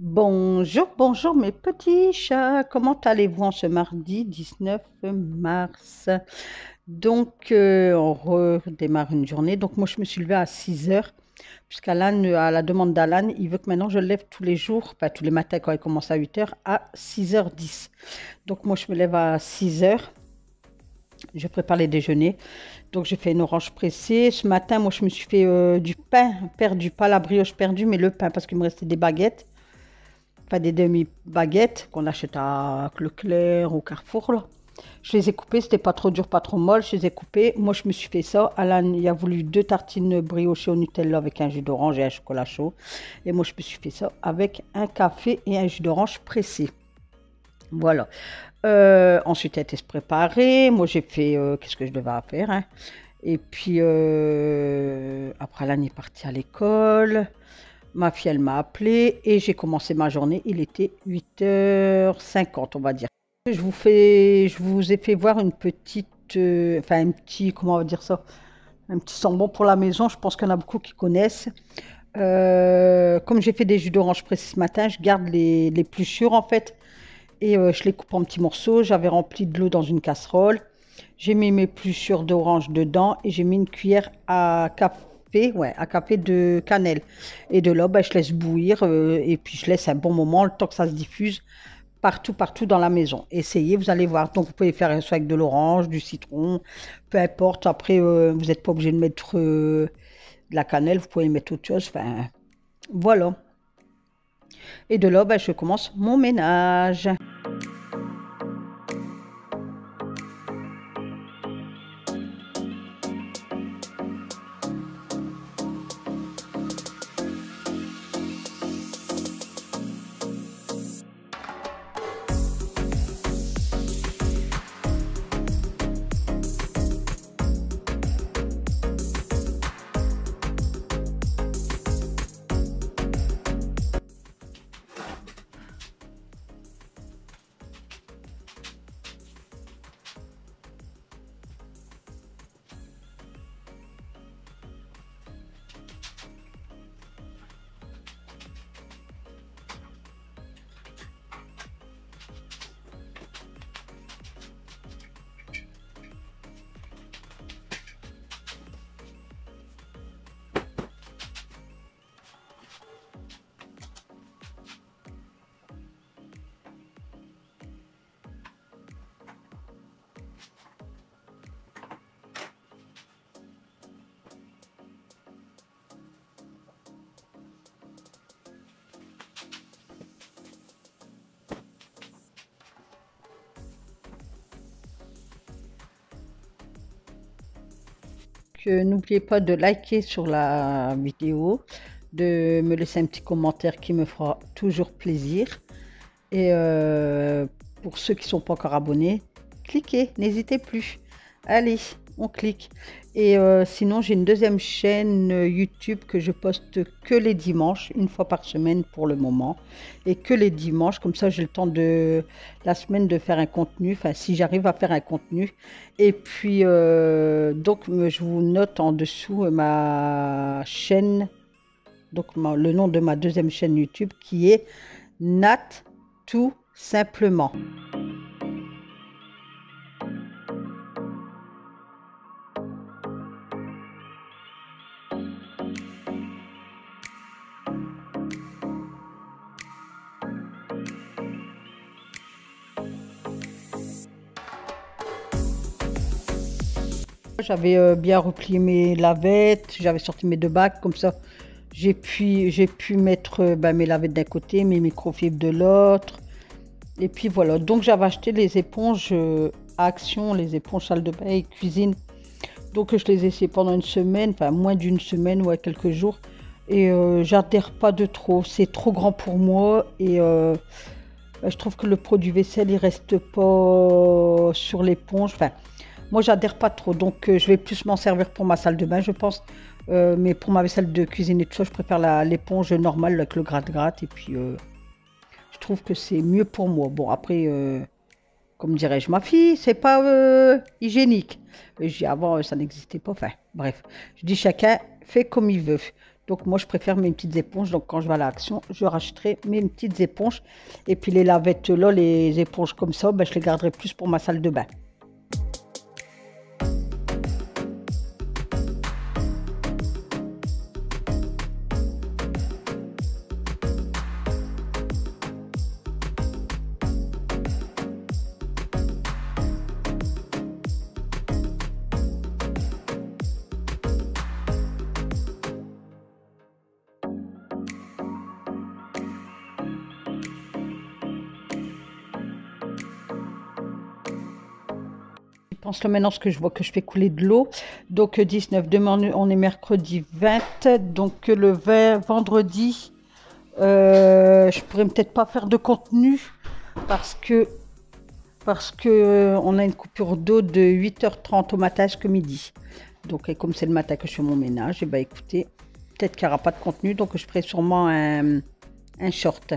Bonjour, bonjour mes petits chats, comment allez-vous en ce mardi 19 mars? On redémarre une journée. Donc moi je me suis levée à 6 heures, puisqu'Alan, à la demande d'Alan, il veut que maintenant je le lève tous les jours, pas tous les matins quand il commence à 8 heures, à 6h10. Donc moi je me lève à 6 heures, je prépare les déjeuners. Donc j'ai fait une orange pressée. Ce matin, moi je me suis fait du pain perdu, pas la brioche perdue, mais le pain, parce qu'il me restait des baguettes. Enfin des demi-baguettes qu'on achète à Leclerc ou Carrefour, là. Je les ai coupées, c'était pas trop dur, pas trop molle, je les ai coupées. Moi, je me suis fait ça. Alan, il a voulu 2 tartines briochées au Nutella avec un jus d'orange et un chocolat chaud. Et moi, je me suis fait ça avec un café et un jus d'orange pressé. Voilà. Ensuite, elle était se préparer. Moi, j'ai fait qu'est-ce que je devais faire, hein. Et puis, après, Alan est parti à l'école. Ma fille, elle m'a appelé et j'ai commencé ma journée. Il était 8h50, on va dire. Je vous ai fait voir une petite, enfin un petit, comment on va dire ça, un petit sambon pour la maison. Je pense qu'il y en a beaucoup qui connaissent. Comme j'ai fait des jus d'orange pressés ce matin, je garde les plus sûrs en fait et je les coupe en petits morceaux. J'avais rempli de l'eau dans une casserole. J'ai mis mes plus sûrs d'orange dedans et j'ai mis une cuillère à café, ouais, à café de cannelle. Et de là, ben, je laisse bouillir et puis je laisse un bon moment, le temps que ça se diffuse partout, partout dans la maison. Essayez, vous allez voir. Donc vous pouvez faire ça avec de l'orange, du citron, peu importe. Après, vous n'êtes pas obligé de mettre de la cannelle, vous pouvez mettre autre chose. Enfin, voilà. Et de là, ben, je commence mon ménage. N'oubliez pas de liker sur la vidéo, de me laisser un petit commentaire qui me fera toujours plaisir. Et pour ceux qui ne sont pas encore abonnés, cliquez, n'hésitez plus. Allez, on clique. Et sinon, j'ai une deuxième chaîne YouTube que je poste que les dimanches, une fois par semaine pour le moment. Et que les dimanches, comme ça j'ai le temps de la semaine de faire un contenu, enfin si j'arrive à faire un contenu. Et puis, je vous note en dessous ma chaîne, le nom de ma deuxième chaîne YouTube qui est Nat tout simplement. J'avais bien replié mes lavettes, j'avais sorti mes 2 bacs, comme ça j'ai pu mettre mes lavettes d'un côté, mes microfibres de l'autre. Et puis voilà, donc j'avais acheté les éponges à Action, les éponges salle de bain et cuisine. Donc je les ai essayées pendant une semaine, enfin moins d'une semaine, ouais, quelques jours. Et j'adhère pas de trop, c'est trop grand pour moi. Et je trouve que le produit vaisselle, il reste pas sur l'éponge. Enfin, moi, j'adhère pas trop, donc je vais plus m'en servir pour ma salle de bain, je pense. Mais pour ma vaisselle de cuisine et tout ça, je préfère l'éponge normale avec le gratte-gratte. Et puis, je trouve que c'est mieux pour moi. Bon, après, comme dirais-je, ma fille, c'est pas hygiénique. Et je dis, avant, ça n'existait pas. Enfin, bref, je dis chacun fait comme il veut. Donc moi, je préfère mes petites éponges. Donc quand je vais à l'Action, je rachèterai mes petites éponges. Et puis les lavettes là, les éponges comme ça, ben, je les garderai plus pour ma salle de bain. Je pense là maintenant ce que je vois que je fais couler de l'eau. Donc 19, demain on est mercredi 20. Donc le 20, vendredi, je pourrais peut-être pas faire de contenu parce que on a une coupure d'eau de 8h30 au matin jusqu'à midi. Donc et comme c'est le matin que je fais mon ménage, et bah écoutez, peut-être qu'il n'y aura pas de contenu, donc je ferai sûrement un short.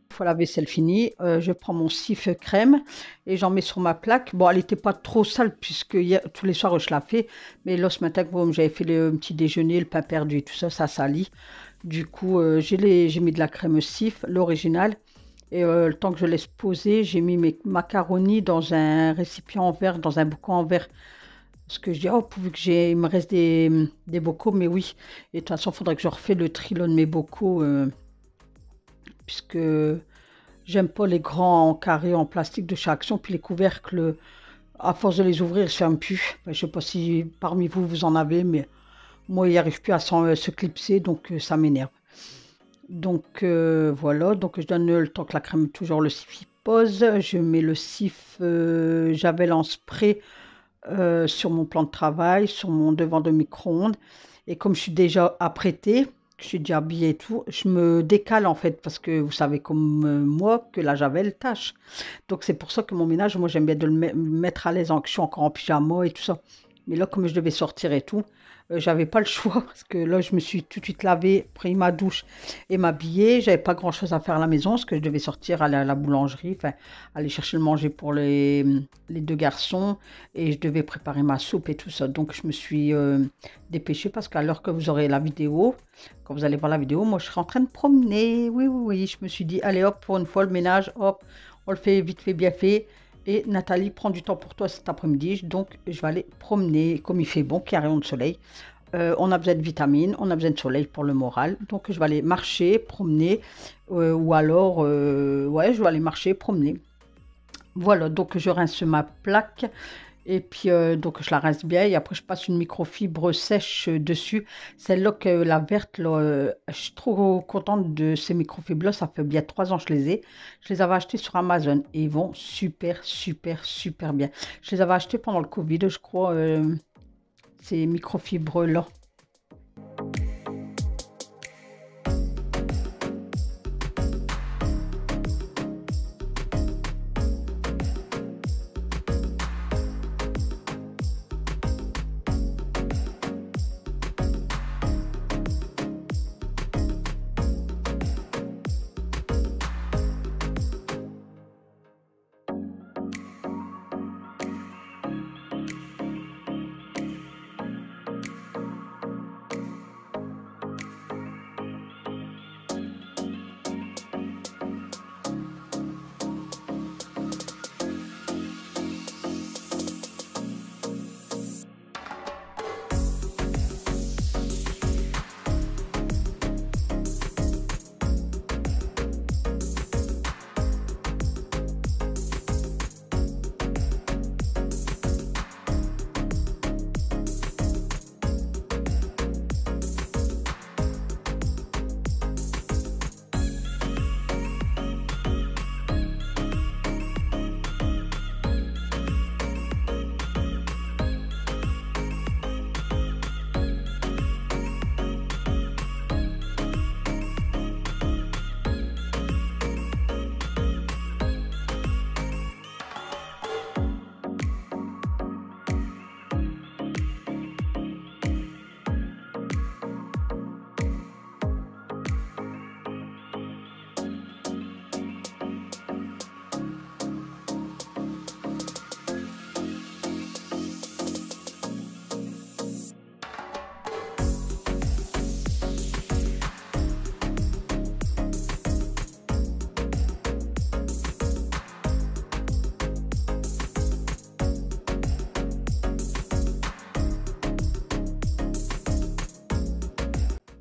Une fois la vaisselle finie, je prends mon sif crème et j'en mets sur ma plaque. Bon, elle n'était pas trop sale puisque tous les soirs je la fais. Mais là, ce matin, comme j'avais fait le petit déjeuner, le pain perdu et tout ça, ça salit. Du coup, j'ai mis de la crème sif, l'original. Et le temps que je laisse poser, j'ai mis mes macaronis dans un récipient en verre, dans un bocaux en verre. Parce que je dis, oh, pourvu que il me reste des bocaux, mais oui. Et de toute façon, il faudrait que je refais le tri là, de mes bocaux. Puisque j'aime pas les grands en carré en plastique de chez Action, puis les couvercles, à force de les ouvrir, ils se ferment plus. Je sais pas si parmi vous, vous en avez, mais moi, il n'y arrive plus à se clipser, donc ça m'énerve. Donc voilà, donc je donne le temps que la crème, toujours le sif y pose. Je mets le sif Javel en spray sur mon plan de travail, sur mon devant de micro-ondes. Et comme je suis déjà apprêtée, je suis déjà habillée et tout, je me décale en fait parce que vous savez comme moi que la javel tâche. Donc c'est pour ça que mon ménage, moi j'aime bien de me mettre à l'aise en que je suis encore en pyjama et tout ça. Mais là comme je devais sortir et tout, j'avais pas le choix parce que là je me suis tout de suite lavée, pris ma douche et m'habiller. J'avais pas grand chose à faire à la maison parce que je devais sortir aller à la boulangerie, enfin aller chercher le manger pour les deux garçons et je devais préparer ma soupe et tout ça. Donc je me suis dépêchée parce qu'à l'heure que vous aurez la vidéo, quand vous allez voir la vidéo, moi je serai en train de promener. Oui, oui, oui. Je me suis dit, allez hop, pour une fois le ménage, hop, on le fait vite fait, bien fait. Et Nathalie prend du temps pour toi cet après-midi, donc je vais aller promener. Comme il fait bon, qu'il y a rayon de soleil, on a besoin de vitamines, on a besoin de soleil pour le moral. Donc je vais aller marcher, promener, ou alors, ouais, je vais aller marcher, promener. Voilà, donc je rince ma plaque. Et puis, donc, je la rince bien et après, je passe une microfibre sèche dessus. Celle-là, que la verte, là, je suis trop contente de ces microfibres-là. Ça fait bien 3 ans que je les ai. Je les avais achetées sur Amazon et ils vont super, super, super bien. Je les avais achetées pendant le Covid, je crois, ces microfibres-là.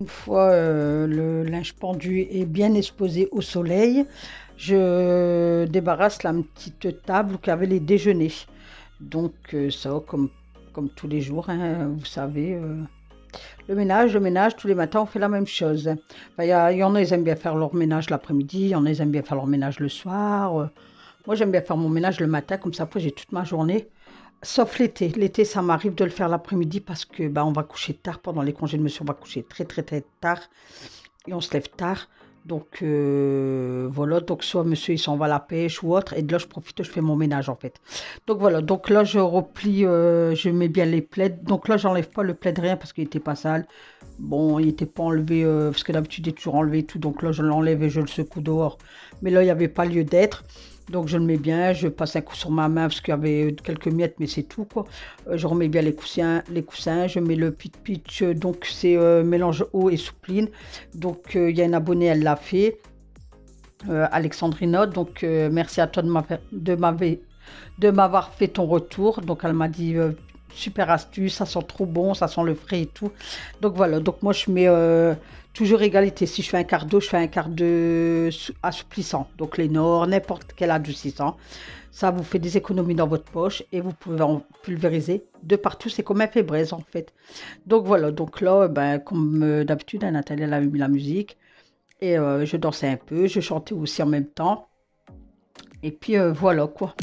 Une fois le linge pendu est bien exposé au soleil, je débarrasse la petite table où il y avait les déjeuners. Donc ça, comme tous les jours, hein, vous savez, le ménage, tous les matins, on fait la même chose. Enfin, il y en a, ils aiment bien faire leur ménage l'après-midi, il y en a, ils aiment bien faire leur ménage le soir. Moi, j'aime bien faire mon ménage le matin, comme ça, après, j'ai toute ma journée. Sauf l'été. L'été, ça m'arrive de le faire l'après-midi parce que bah, on va coucher tard. Pendant les congés de monsieur, on va coucher très, très, très tard. Et on se lève tard. Donc, voilà. Donc, soit monsieur, il s'en va à la pêche ou autre. Et de là, je profite, je fais mon ménage, en fait. Donc, voilà. Donc, là, je replie, je mets bien les plaids. Donc, là, j'enlève pas le plaid rien parce qu'il n'était pas sale. Bon, il n'était pas enlevé, parce que d'habitude, il est toujours enlevé et tout. Donc, là, je l'enlève et je le secoue dehors. Mais là, il n'y avait pas lieu d'être. Donc, je le mets bien. Je passe un coup sur ma main parce qu'il y avait quelques miettes, mais c'est tout, quoi. Je remets bien les coussins. Je mets le pitch. Donc, c'est mélange eau et soupline. Donc, il y a une abonnée, elle l'a fait, Alexandrina. Donc, merci à toi de m'avoir fait ton retour. Donc, elle m'a dit super astuce, ça sent trop bon, ça sent le frais et tout. Donc, voilà. Donc, moi, je mets toujours égalité. Si je fais un quart d'eau, je fais un quart de assouplissant. Donc, Lénore, n'importe quel adoucissant. Ça vous fait des économies dans votre poche et vous pouvez en pulvériser de partout. C'est comme un fait braise, en fait. Donc, voilà. Donc, là, ben, comme d'habitude, Nathalie, elle avait mis la musique. Et je dansais un peu, je chantais aussi en même temps. Et puis voilà quoi.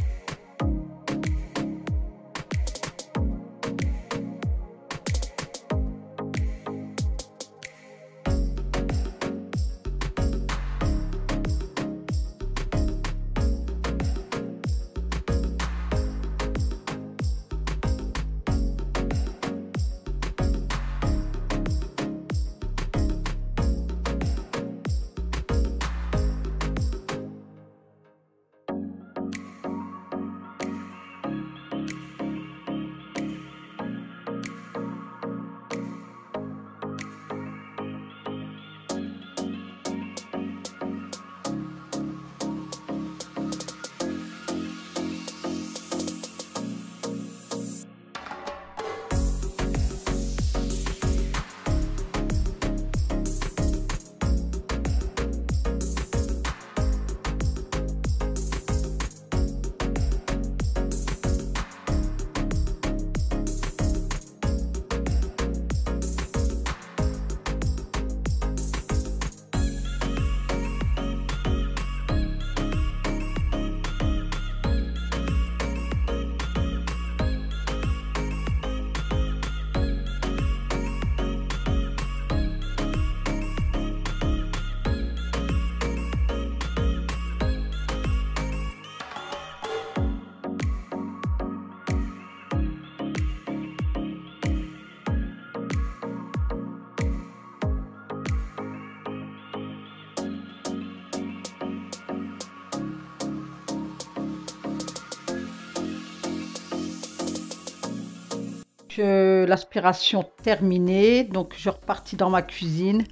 L'aspiration terminée, donc je repartis dans ma cuisine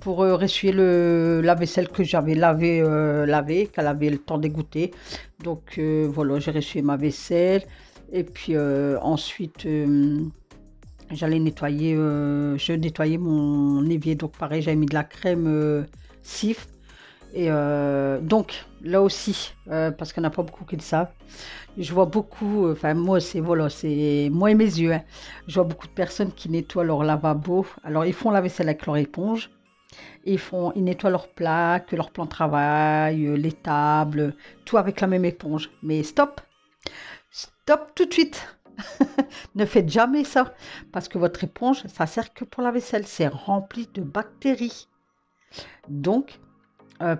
pour ressuyer la vaisselle que j'avais lavé, qu'elle avait le temps d'égoutter. Donc voilà, j'ai ressuyé ma vaisselle et puis ensuite j'allais nettoyer, je nettoyais mon évier. Donc pareil, j'avais mis de la crème Cif. Et donc là aussi, parce qu'il n'y en a pas beaucoup qui le savent, je vois beaucoup, enfin moi c'est voilà, c'est moi et mes yeux, hein. Je vois beaucoup de personnes qui nettoient leur lavabo. Alors ils font la vaisselle avec leur éponge, et ils nettoient leurs plaques, leur plan de travail, les tables, tout avec la même éponge. Mais stop, stop tout de suite. Ne faites jamais ça, parce que votre éponge, ça sert que pour la vaisselle, c'est rempli de bactéries. Donc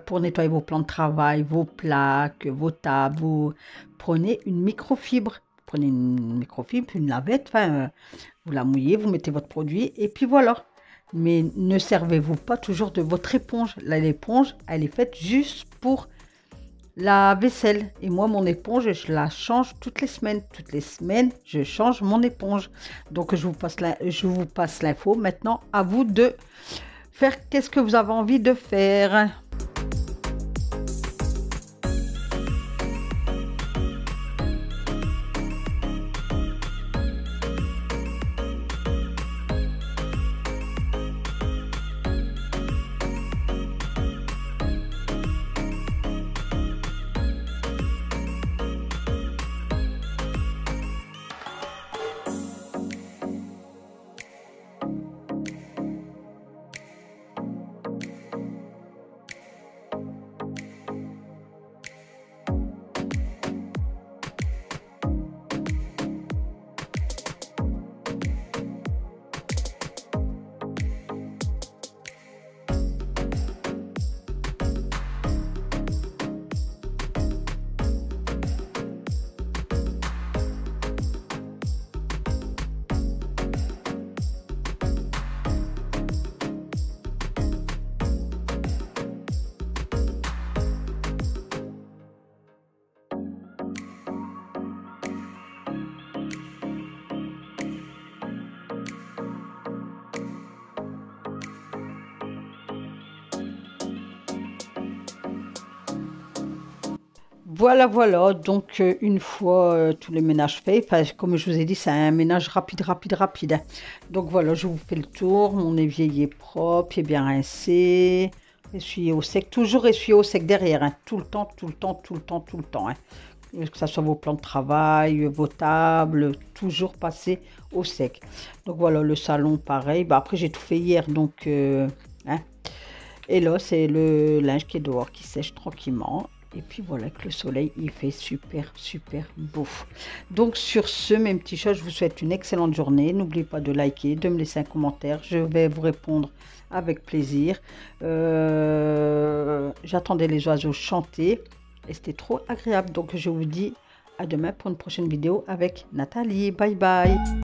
pour nettoyer vos plans de travail, vos plaques, vos tables, prenez une microfibre. Prenez une microfibre, une lavette, enfin, vous la mouillez, vous mettez votre produit et puis voilà. Mais ne servez-vous pas toujours de votre éponge. Là, l'éponge, elle est faite juste pour la vaisselle. Et moi, mon éponge, je la change toutes les semaines. Toutes les semaines, je change mon éponge. Donc, je vous passe l'info. Maintenant, à vous de faire qu'est-ce que vous avez envie de faire. Voilà, voilà. Donc, une fois tous les ménages faits, enfin, comme je vous ai dit, c'est un ménage rapide, rapide, rapide, hein. Donc voilà, je vous fais le tour. Mon évier il est propre, il est bien rincé. Essuyé au sec, toujours essuyé au sec derrière, hein. Tout le temps, tout le temps, tout le temps, tout le temps, hein. Que ce soit vos plans de travail, vos tables, toujours passer au sec. Donc voilà, le salon, pareil. Bah, après, j'ai tout fait hier, donc... hein. Et là, c'est le linge qui est dehors, qui sèche tranquillement. Et puis voilà que le soleil, il fait super, super beau. Donc sur ce, mes petits chats, je vous souhaite une excellente journée. N'oubliez pas de liker, de me laisser un commentaire. Je vais vous répondre avec plaisir. J'attendais les oiseaux chanter et c'était trop agréable. Donc je vous dis à demain pour une prochaine vidéo avec Nathalie. Bye bye.